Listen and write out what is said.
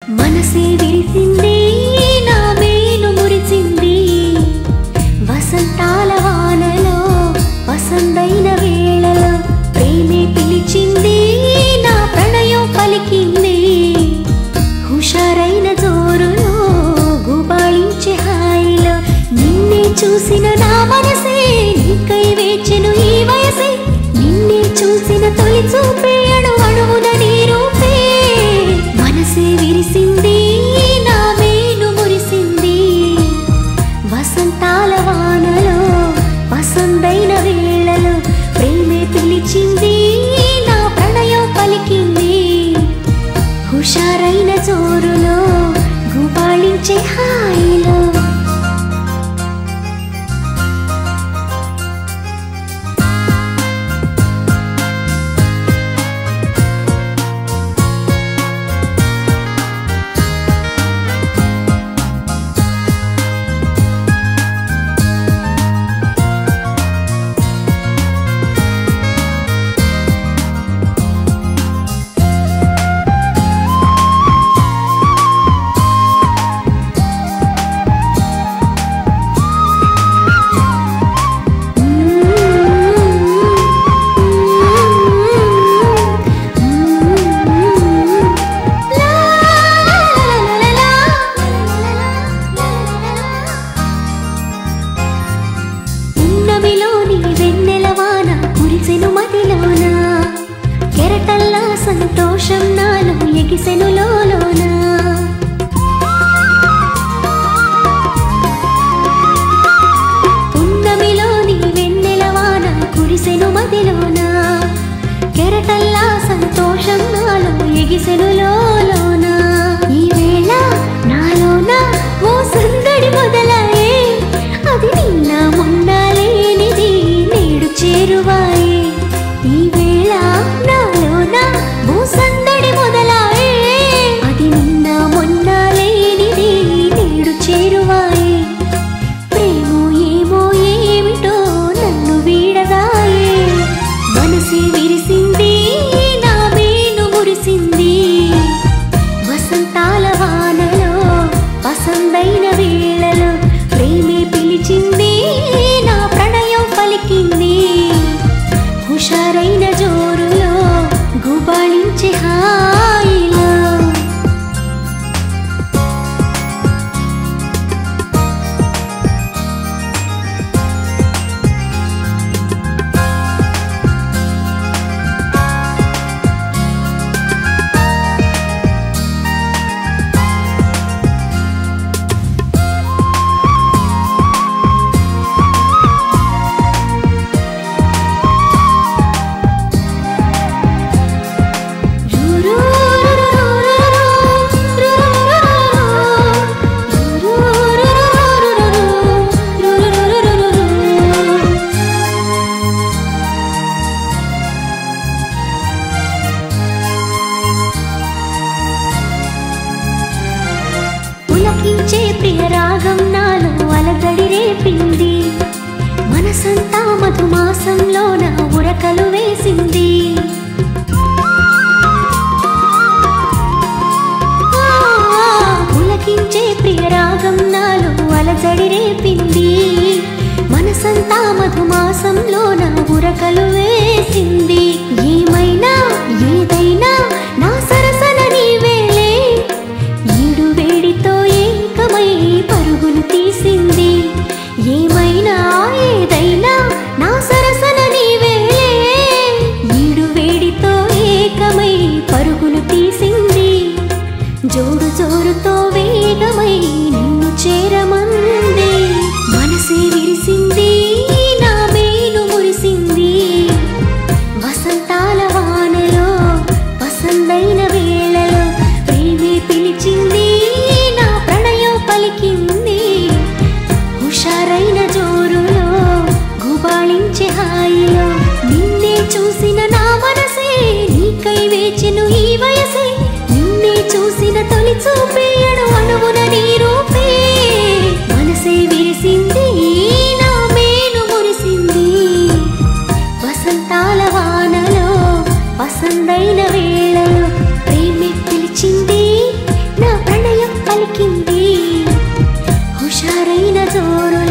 మనసే విరిసింది నా మేను మురిసింది వసంతాల వానలో వసంతైన వేళలో ప్రేమే పిలిచింది నా ప్రణయం పలికింది హుషారైన జోరులో గుబాళించే హాయిలో నిన్నే చూసిన నా మనసే నీకై వేచెను ఈ వయసే నిన్నే చూసిన తొలి చూపే అణువణువున నీ రూపే మనసే విరిసింది నా మేను మురిసింది వసంతాల వానలో వసంతైన వేళలో ప్రేమే పిలిచింది నా ప్రణయం పలికింది హుషారైన జోరులో గుబాళించే హాయిలో సంతోషం నాలో ఎగిసెను లోలోన పున్నమిలోని వెన్నెలవాన కురిసెను మదిలోన కెరటల్లా సంతోషం నాలో ఎగిసెను లోలోన ఈ వేళ నాలోన ఓ సందడి మొదలాయే అది నిన్న మొన్న లేనిది నేడు చేరువాయే ఈ వేళ నాలోన ఓ సందడి మొదలాయే అది నిన్న మొన్న లేనిది నేడు చేరువాయే ప్రేమో ఏమో ఏమిటో నన్ను వీడదాయే మనసే విరిసింది నా మేను మురిసింది వసంతాల వానలో వసంతైన వేళలో ప్రేమే పిలిచింది నా ప్రణయం పలికింది హుషారైన జోరులో గుబాళించే హాయిలో పులకించే ప్రియ రాగం నాలో అలజడి రేపింది మనసంతా మధుమాసంలోన ఉరకలు వేసింది పులకించే ప్రియ రాగం నాలో అలజడి రేపింది మనసంతా మధుమాసంలోన ఉరకలు వేసింది ఏమైనా ఏదైనా నా సరసన నీవేలే ఈడు వేడితో ఏకమై పరుగులు తీసింది ఏమైనా ఏదైనా నా సరసన నీవేలే ఈడు వేడితో ఏకమై పరుగులు తీసింది జోడు జోరుతో వేగమై నిన్ను చేరమంది మనసే విరిసింది నా మేను మురిసింది వసంతాల వానలో వసంతైన వేళలో ప్రేమే పిలిచింది నా ప్రణయం పలికింది హుషారైన జోరులో గుబాళించే హాయిలో నిన్నే చూసిన నా మనసే నీకై వేచెను ఈ వయసే నిన్నే చూసిన తొలి చూపే అణువణువున నీ రూపే మనసే విరిసింది నా మేను మురిసింది వసంతాల వానలో వసంతైన వేళలో ప్రేమే పిలిచింది నా సూరుల